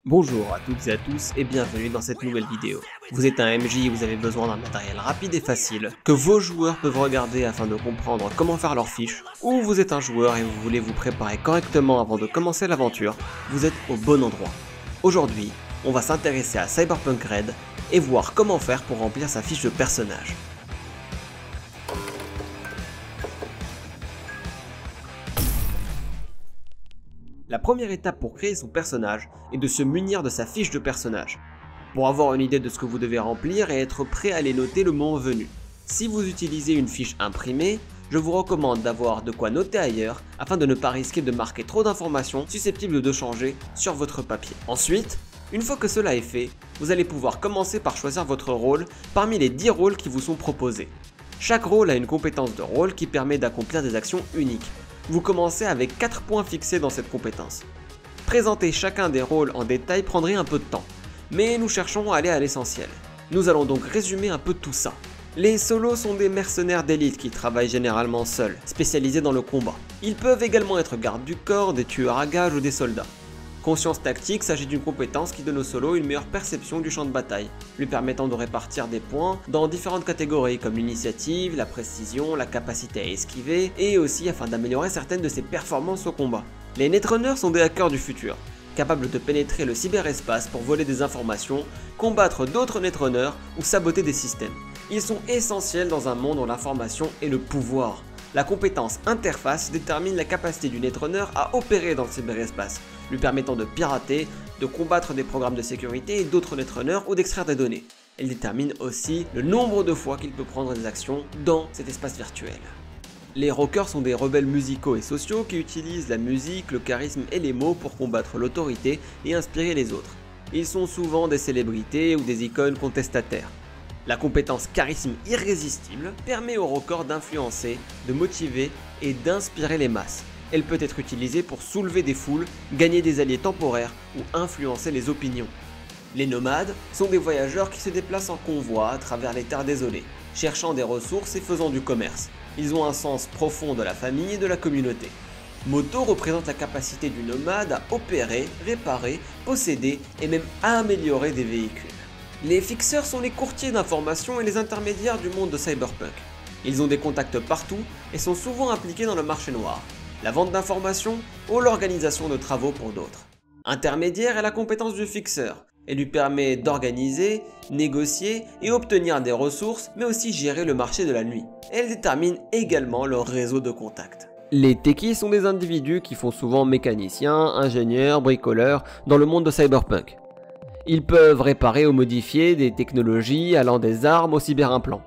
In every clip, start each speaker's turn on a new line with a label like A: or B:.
A: Bonjour à toutes et à tous et bienvenue dans cette nouvelle vidéo. Vous êtes un MJ et vous avez besoin d'un matériel rapide et facile que vos joueurs peuvent regarder afin de comprendre comment faire leurs fiches, ou vous êtes un joueur et vous voulez vous préparer correctement avant de commencer l'aventure, vous êtes au bon endroit. Aujourd'hui, on va s'intéresser à Cyberpunk Red et voir comment faire pour remplir sa fiche de personnage. La première étape pour créer son personnage est de se munir de sa fiche de personnage, pour avoir une idée de ce que vous devez remplir et être prêt à les noter le moment venu. Si vous utilisez une fiche imprimée, je vous recommande d'avoir de quoi noter ailleurs afin de ne pas risquer de marquer trop d'informations susceptibles de changer sur votre papier. Ensuite, une fois que cela est fait, vous allez pouvoir commencer par choisir votre rôle parmi les 10 rôles qui vous sont proposés. Chaque rôle a une compétence de rôle qui permet d'accomplir des actions uniques. Vous commencez avec 4 points fixés dans cette compétence. Présenter chacun des rôles en détail prendrait un peu de temps, mais nous cherchons à aller à l'essentiel. Nous allons donc résumer un peu tout ça. Les solos sont des mercenaires d'élite qui travaillent généralement seuls, spécialisés dans le combat. Ils peuvent également être gardes du corps, des tueurs à gages ou des soldats. Conscience tactique s'agit d'une compétence qui donne au solo une meilleure perception du champ de bataille, lui permettant de répartir des points dans différentes catégories comme l'initiative, la précision, la capacité à esquiver, et aussi afin d'améliorer certaines de ses performances au combat. Les Netrunners sont des hackers du futur, capables de pénétrer le cyberespace pour voler des informations, combattre d'autres Netrunners ou saboter des systèmes. Ils sont essentiels dans un monde où l'information est le pouvoir. La compétence interface détermine la capacité du Netrunner à opérer dans le cyberespace, lui permettant de pirater, de combattre des programmes de sécurité et d'autres Netrunners ou d'extraire des données. Elle détermine aussi le nombre de fois qu'il peut prendre des actions dans cet espace virtuel. Les rockers sont des rebelles musicaux et sociaux qui utilisent la musique, le charisme et les mots pour combattre l'autorité et inspirer les autres. Ils sont souvent des célébrités ou des icônes contestataires. La compétence charisme irrésistible permet aux rockers d'influencer, de motiver et d'inspirer les masses. Elle peut être utilisée pour soulever des foules, gagner des alliés temporaires ou influencer les opinions. Les nomades sont des voyageurs qui se déplacent en convoi à travers les terres désolées, cherchant des ressources et faisant du commerce. Ils ont un sens profond de la famille et de la communauté. Moto représente la capacité du nomade à opérer, réparer, posséder et même à améliorer des véhicules. Les fixeurs sont les courtiers d'informations et les intermédiaires du monde de Cyberpunk. Ils ont des contacts partout et sont souvent impliqués dans le marché noir, la vente d'informations ou l'organisation de travaux pour d'autres. Intermédiaire est la compétence du fixeur. Elle lui permet d'organiser, négocier et obtenir des ressources, mais aussi gérer le marché de la nuit. Elle détermine également leur réseau de contacts. Les techies sont des individus qui font souvent mécaniciens, ingénieurs, bricoleurs dans le monde de Cyberpunk. Ils peuvent réparer ou modifier des technologies allant des armes aux cyberimplants.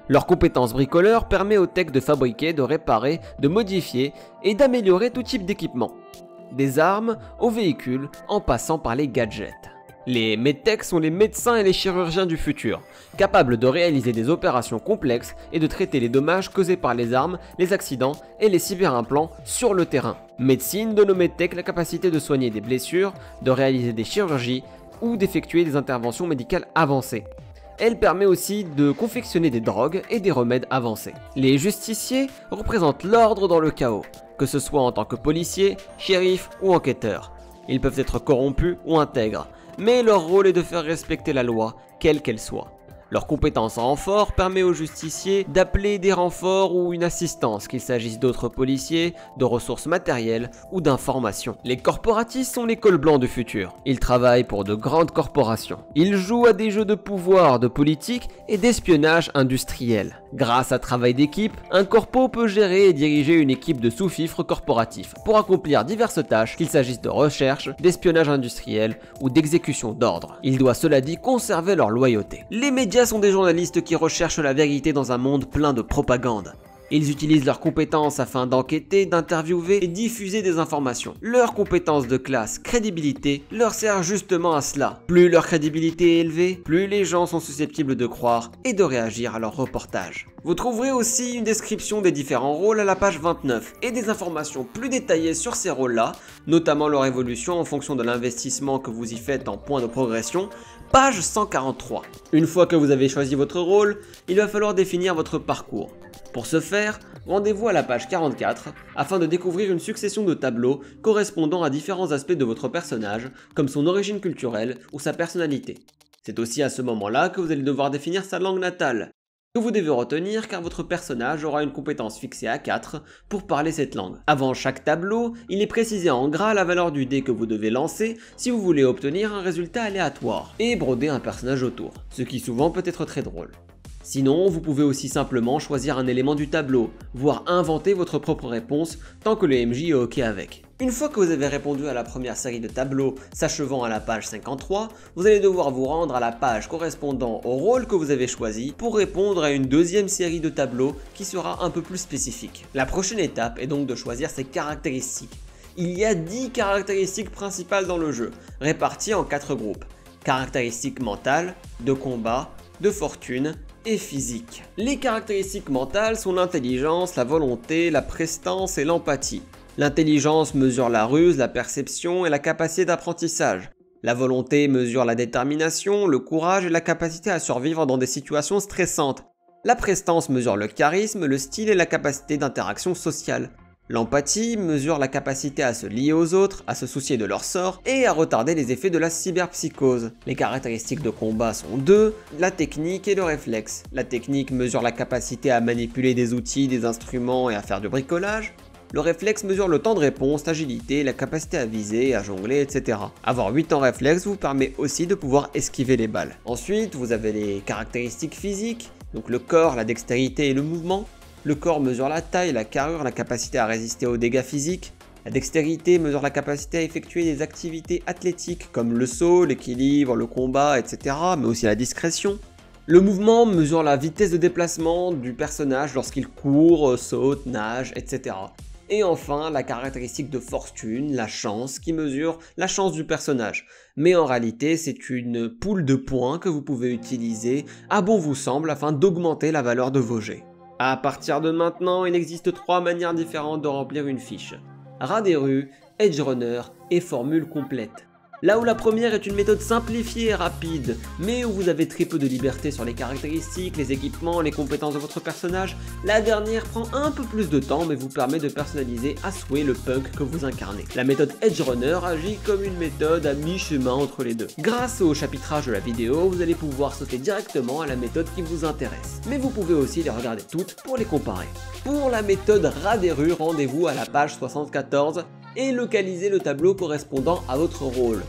A: Leur compétence bricoleur permet aux techs de fabriquer, de réparer, de modifier et d'améliorer tout type d'équipement. Des armes aux véhicules en passant par les gadgets. Les medtechs sont les médecins et les chirurgiens du futur, capables de réaliser des opérations complexes et de traiter les dommages causés par les armes, les accidents et les cyberimplants sur le terrain. Médecine donne aux medtechs la capacité de soigner des blessures, de réaliser des chirurgies ou d'effectuer des interventions médicales avancées. Elle permet aussi de confectionner des drogues et des remèdes avancés. Les justiciers représentent l'ordre dans le chaos, que ce soit en tant que policiers, shérifs ou enquêteurs. Ils peuvent être corrompus ou intègres, mais leur rôle est de faire respecter la loi, quelle qu'elle soit. Leur compétence en renfort permet aux justiciers d'appeler des renforts ou une assistance, qu'il s'agisse d'autres policiers, de ressources matérielles ou d'informations. Les corporatistes sont les cols blancs du futur. Ils travaillent pour de grandes corporations. Ils jouent à des jeux de pouvoir, de politique et d'espionnage industriel. Grâce à travail d'équipe, un corpo peut gérer et diriger une équipe de sous-fifres corporatifs pour accomplir diverses tâches, qu'il s'agisse de recherche, d'espionnage industriel ou d'exécution d'ordre. Ils doivent cela dit conserver leur loyauté. Les médias sont des journalistes qui recherchent la vérité dans un monde plein de propagande. Ils utilisent leurs compétences afin d'enquêter, d'interviewer et diffuser des informations. Leur compétence de classe, crédibilité, leur sert justement à cela. Plus leur crédibilité est élevée, plus les gens sont susceptibles de croire et de réagir à leurs reportages. Vous trouverez aussi une description des différents rôles à la page 29 et des informations plus détaillées sur ces rôles-là, notamment leur évolution en fonction de l'investissement que vous y faites en points de progression, page 143. Une fois que vous avez choisi votre rôle, il va falloir définir votre parcours. Pour ce faire, rendez-vous à la page 44 afin de découvrir une succession de tableaux correspondant à différents aspects de votre personnage, comme son origine culturelle ou sa personnalité. C'est aussi à ce moment-là que vous allez devoir définir sa langue natale, que vous devez retenir car votre personnage aura une compétence fixée à 4 pour parler cette langue. Avant chaque tableau, il est précisé en gras la valeur du dé que vous devez lancer si vous voulez obtenir un résultat aléatoire, et broder un personnage autour, ce qui souvent peut être très drôle. Sinon, vous pouvez aussi simplement choisir un élément du tableau, voire inventer votre propre réponse tant que le MJ est ok avec. Une fois que vous avez répondu à la première série de tableaux s'achevant à la page 53, vous allez devoir vous rendre à la page correspondant au rôle que vous avez choisi pour répondre à une deuxième série de tableaux qui sera un peu plus spécifique. La prochaine étape est donc de choisir ses caractéristiques. Il y a 10 caractéristiques principales dans le jeu, réparties en 4 groupes. Caractéristiques mentales, de combat, de fortune et physique. Les caractéristiques mentales sont l'intelligence, la volonté, la prestance et l'empathie. L'intelligence mesure la ruse, la perception et la capacité d'apprentissage. La volonté mesure la détermination, le courage et la capacité à survivre dans des situations stressantes. La prestance mesure le charisme, le style et la capacité d'interaction sociale. L'empathie mesure la capacité à se lier aux autres, à se soucier de leur sort et à retarder les effets de la cyberpsychose. Les caractéristiques de combat sont deux, la technique et le réflexe. La technique mesure la capacité à manipuler des outils, des instruments et à faire du bricolage. Le réflexe mesure le temps de réponse, l'agilité, la capacité à viser, à jongler, etc. Avoir 8 en réflexe vous permet aussi de pouvoir esquiver les balles. Ensuite, vous avez les caractéristiques physiques, donc le corps, la dextérité et le mouvement. Le corps mesure la taille, la carrure, la capacité à résister aux dégâts physiques. La dextérité mesure la capacité à effectuer des activités athlétiques comme le saut, l'équilibre, le combat, etc. mais aussi la discrétion. Le mouvement mesure la vitesse de déplacement du personnage lorsqu'il court, saute, nage, etc. Et enfin, la caractéristique de fortune, la chance, qui mesure la chance du personnage. Mais en réalité, c'est une poule de points que vous pouvez utiliser à bon vous semble afin d'augmenter la valeur de vos jets. À partir de maintenant, il existe 3 manières différentes de remplir une fiche. Rat des rues, Edge Runner et formule complète. Là où la première est une méthode simplifiée et rapide, mais où vous avez très peu de liberté sur les caractéristiques, les équipements, les compétences de votre personnage, la dernière prend un peu plus de temps mais vous permet de personnaliser à souhait le punk que vous incarnez. La méthode Edge Runner agit comme une méthode à mi-chemin entre les deux. Grâce au chapitrage de la vidéo, vous allez pouvoir sauter directement à la méthode qui vous intéresse, mais vous pouvez aussi les regarder toutes pour les comparer. Pour la méthode Rat des rues, rendez-vous à la page 74 et localisez le tableau correspondant à votre rôle.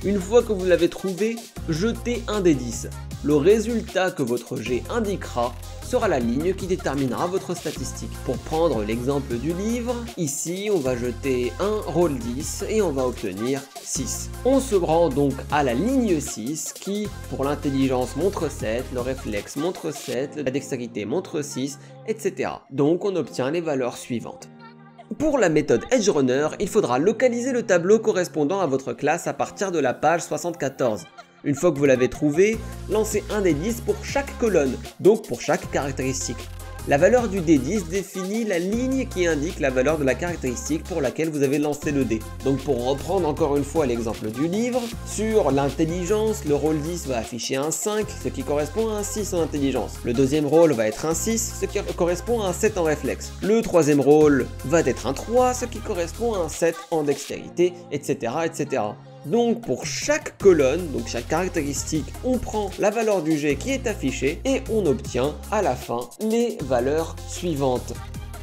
A: Une fois que vous l'avez trouvé, jetez un des 10. Le résultat que votre jet indiquera sera la ligne qui déterminera votre statistique. Pour prendre l'exemple du livre, ici on va jeter un rôle 10 et on va obtenir 6. On se rend donc à la ligne 6 qui, pour l'intelligence, montre 7, le réflexe montre 7, la dextérité montre 6, etc. Donc on obtient les valeurs suivantes. Pour la méthode Edge Runner, il faudra localiser le tableau correspondant à votre classe à partir de la page 74. Une fois que vous l'avez trouvé, lancez un dé 10 pour chaque colonne, donc pour chaque caractéristique. La valeur du dé 10 définit la ligne qui indique la valeur de la caractéristique pour laquelle vous avez lancé le dé. Donc pour reprendre encore une fois l'exemple du livre, sur l'intelligence, le rôle 10 va afficher un 5, ce qui correspond à un 6 en intelligence. Le deuxième rôle va être un 6, ce qui correspond à un 7 en réflexe. Le troisième rôle va être un 3, ce qui correspond à un 7 en dextérité, etc. etc. Donc pour chaque colonne, donc chaque caractéristique, on prend la valeur du jet qui est affichée et on obtient à la fin les valeurs suivantes.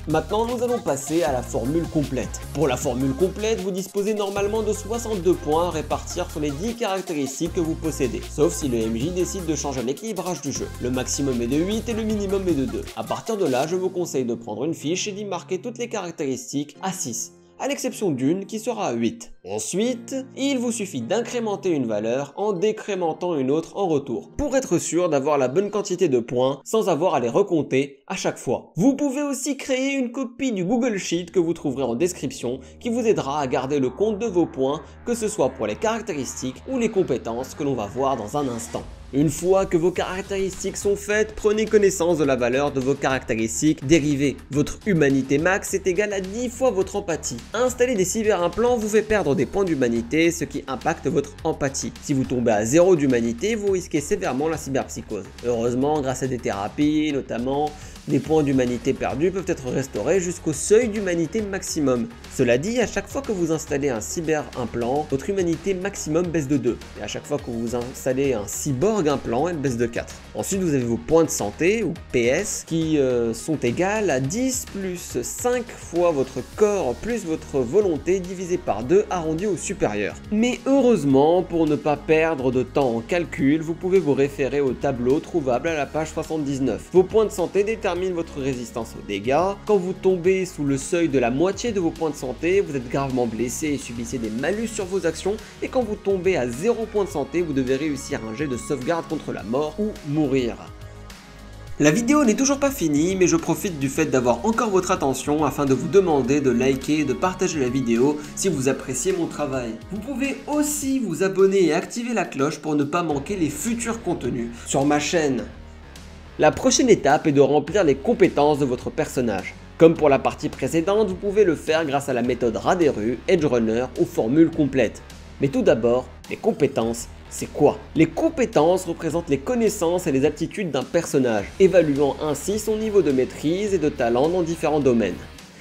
A: Maintenant, nous allons passer à la formule complète. Pour la formule complète, vous disposez normalement de 62 points à répartir sur les 10 caractéristiques que vous possédez, sauf si le MJ décide de changer l'équilibrage du jeu. Le maximum est de 8 et le minimum est de 2. A partir de là, je vous conseille de prendre une fiche et d'y marquer toutes les caractéristiques à 6. À l'exception d'une qui sera à 8. Ensuite, il vous suffit d'incrémenter une valeur en décrémentant une autre en retour, pour être sûr d'avoir la bonne quantité de points sans avoir à les recompter à chaque fois. Vous pouvez aussi créer une copie du Google Sheet que vous trouverez en description qui vous aidera à garder le compte de vos points, que ce soit pour les caractéristiques ou les compétences que l'on va voir dans un instant. Une fois que vos caractéristiques sont faites, prenez connaissance de la valeur de vos caractéristiques dérivées. Votre humanité max est égale à 10 fois votre empathie. Installer des cyberimplants vous fait perdre perdre des points d'humanité, ce qui impacte votre empathie. Si vous tombez à 0 d'humanité, vous risquez sévèrement la cyberpsychose. Heureusement, grâce à des thérapies, notamment, des points d'humanité perdus peuvent être restaurés jusqu'au seuil d'humanité maximum. Cela dit, à chaque fois que vous installez un cyber-implant, votre humanité maximum baisse de 2. Et à chaque fois que vous installez un cyborg-implant, elle baisse de 4. Ensuite, vous avez vos points de santé, ou PS, qui sont égales à 10 plus 5 fois votre corps plus votre volonté divisé par 2 arrondi au supérieur. Mais heureusement, pour ne pas perdre de temps en calcul, vous pouvez vous référer au tableau trouvable à la page 79. Vos points de santé déterminent votre résistance aux dégâts. Quand vous tombez sous le seuil de la moitié de vos points de santé, vous êtes gravement blessé et subissez des malus sur vos actions. Et quand vous tombez à 0 points de santé, vous devez réussir un jet de sauvegarde contre la mort ou mourir. La vidéo n'est toujours pas finie, mais je profite du fait d'avoir encore votre attention afin de vous demander de liker et de partager la vidéo si vous appréciez mon travail. Vous pouvez aussi vous abonner et activer la cloche pour ne pas manquer les futurs contenus sur ma chaîne. La prochaine étape est de remplir les compétences de votre personnage. Comme pour la partie précédente, vous pouvez le faire grâce à la méthode Raderu, Edgerunner ou formule complète. Mais tout d'abord, les compétences, c'est quoi? Les compétences représentent les connaissances et les aptitudes d'un personnage, évaluant ainsi son niveau de maîtrise et de talent dans différents domaines.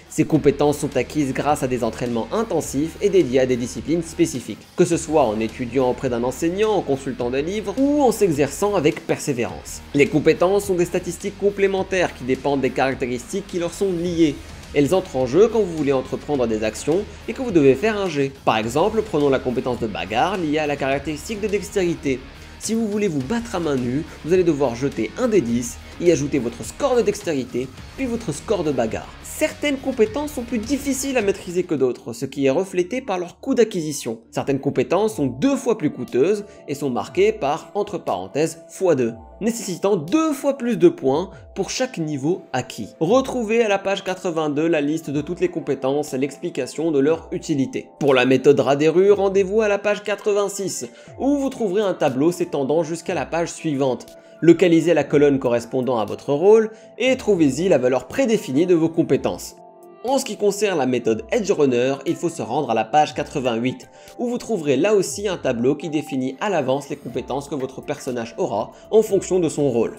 A: Ces compétences sont acquises grâce à des entraînements intensifs et dédiés à des disciplines spécifiques, que ce soit en étudiant auprès d'un enseignant, en consultant des livres ou en s'exerçant avec persévérance. Les compétences sont des statistiques complémentaires qui dépendent des caractéristiques qui leur sont liées. Elles entrent en jeu quand vous voulez entreprendre des actions et que vous devez faire un jet. Par exemple, prenons la compétence de bagarre liée à la caractéristique de dextérité. Si vous voulez vous battre à main nue, vous allez devoir jeter un des 10, y ajouter votre score de dextérité, puis votre score de bagarre. Certaines compétences sont plus difficiles à maîtriser que d'autres, ce qui est reflété par leur coût d'acquisition. Certaines compétences sont 2 fois plus coûteuses et sont marquées par, entre parenthèses, x2, nécessitant 2 fois plus de points pour chaque niveau acquis. Retrouvez à la page 82 la liste de toutes les compétences et l'explication de leur utilité. Pour la méthode Raderu, rendez-vous à la page 86, où vous trouverez un tableau s'étendant jusqu'à la page suivante. Localisez la colonne correspondant à votre rôle et trouvez-y la valeur prédéfinie de vos compétences. En ce qui concerne la méthode Edgerunner, il faut se rendre à la page 88, où vous trouverez là aussi un tableau qui définit à l'avance les compétences que votre personnage aura en fonction de son rôle.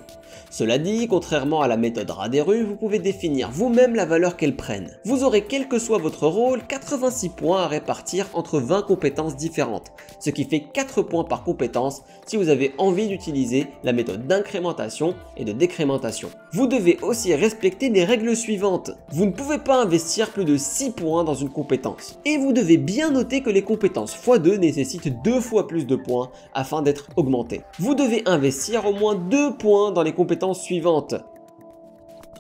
A: Cela dit, contrairement à la méthode Raderu, vous pouvez définir vous-même la valeur qu'elle prenne. Vous aurez, quel que soit votre rôle, 86 points à répartir entre 20 compétences différentes, ce qui fait 4 points par compétence si vous avez envie d'utiliser la méthode d'incrémentation et de décrémentation. Vous devez aussi respecter les règles suivantes. Vous ne pouvez pas investir plus de 6 points dans une compétence. Et vous devez bien noter que les compétences x2 nécessitent 2 fois plus de points afin d'être augmentées. Vous devez investir au moins 2 points dans les compétences suivantes.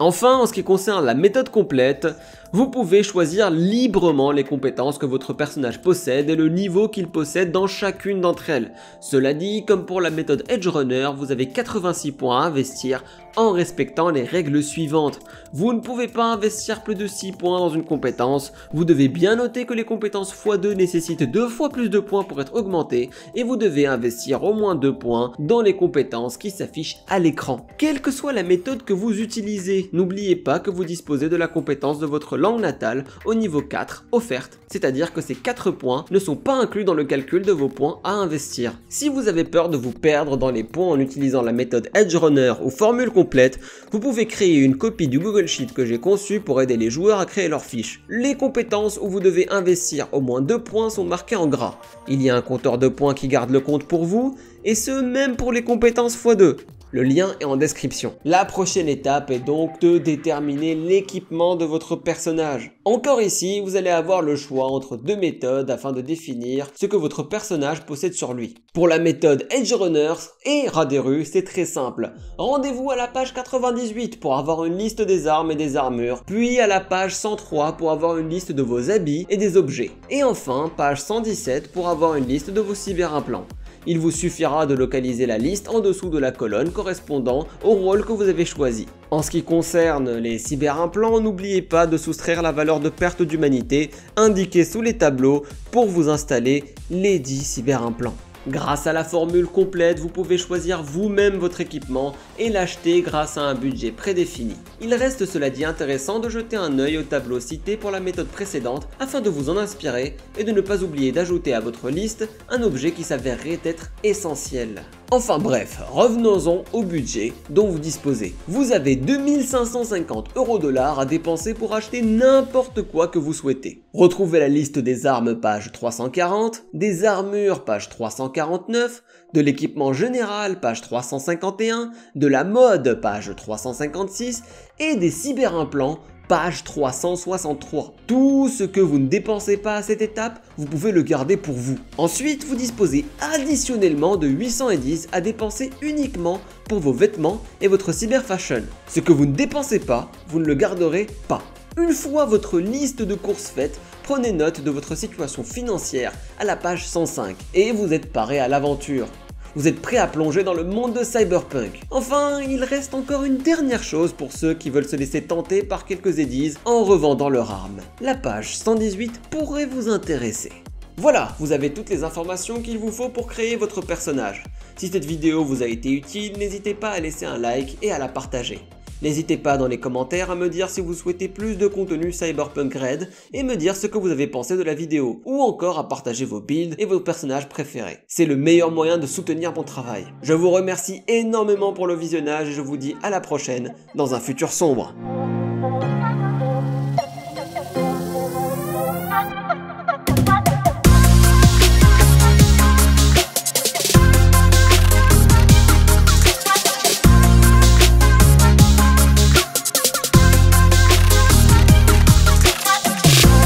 A: Enfin, en ce qui concerne la méthode complète, vous pouvez choisir librement les compétences que votre personnage possède et le niveau qu'il possède dans chacune d'entre elles. Cela dit, comme pour la méthode Edgerunner, vous avez 86 points à investir en respectant les règles suivantes. Vous ne pouvez pas investir plus de 6 points dans une compétence, vous devez bien noter que les compétences x2 nécessitent 2 fois plus de points pour être augmentées et vous devez investir au moins 2 points dans les compétences qui s'affichent à l'écran. Quelle que soit la méthode que vous utilisez, n'oubliez pas que vous disposez de la compétence de votre langue natale au niveau 4 offerte, c'est-à-dire que ces 4 points ne sont pas inclus dans le calcul de vos points à investir. Si vous avez peur de vous perdre dans les points en utilisant la méthode Edgerunner ou formule complète, vous pouvez créer une copie du Google Sheet que j'ai conçu pour aider les joueurs à créer leurs fiches. Les compétences où vous devez investir au moins 2 points sont marquées en gras. Il y a un compteur de points qui garde le compte pour vous, et ce même pour les compétences x2. Le lien est en description. La prochaine étape est donc de déterminer l'équipement de votre personnage. Encore ici, vous allez avoir le choix entre 2 méthodes afin de définir ce que votre personnage possède sur lui. Pour la méthode Edgerunner et Raderu, c'est très simple. Rendez-vous à la page 98 pour avoir une liste des armes et des armures, puis à la page 103 pour avoir une liste de vos habits et des objets. Et enfin, page 117 pour avoir une liste de vos cyberimplants. Il vous suffira de localiser la liste en dessous de la colonne correspondant au rôle que vous avez choisi. En ce qui concerne les cyberimplants, n'oubliez pas de soustraire la valeur de perte d'humanité indiquée sous les tableaux pour vous installer les 10 cyberimplants. Grâce à la formule complète, vous pouvez choisir vous-même votre équipement et l'acheter grâce à un budget prédéfini. Il reste cela dit intéressant de jeter un œil au tableau cité pour la méthode précédente afin de vous en inspirer et de ne pas oublier d'ajouter à votre liste un objet qui s'avérerait être essentiel. Enfin bref, revenons-en au budget dont vous disposez. Vous avez 2550 € à dépenser pour acheter n'importe quoi que vous souhaitez. Retrouvez la liste des armes page 340, des armures page 349, de l'équipement général page 351, de la mode page 356 et des cyberimplants page 363. Tout ce que vous ne dépensez pas à cette étape, vous pouvez le garder pour vous. Ensuite, vous disposez additionnellement de 810 à dépenser uniquement pour vos vêtements et votre cyberfashion. Ce que vous ne dépensez pas, vous ne le garderez pas. Une fois votre liste de courses faite, prenez note de votre situation financière à la page 105 et vous êtes paré à l'aventure. Vous êtes prêt à plonger dans le monde de Cyberpunk. Enfin, il reste encore une dernière chose pour ceux qui veulent se laisser tenter par quelques édises en revendant leurs armes. La page 118 pourrait vous intéresser. Voilà, vous avez toutes les informations qu'il vous faut pour créer votre personnage. Si cette vidéo vous a été utile, n'hésitez pas à laisser un like et à la partager. N'hésitez pas dans les commentaires à me dire si vous souhaitez plus de contenu Cyberpunk Red et me dire ce que vous avez pensé de la vidéo, ou encore à partager vos builds et vos personnages préférés. C'est le meilleur moyen de soutenir mon travail. Je vous remercie énormément pour le visionnage et je vous dis à la prochaine dans un futur sombre.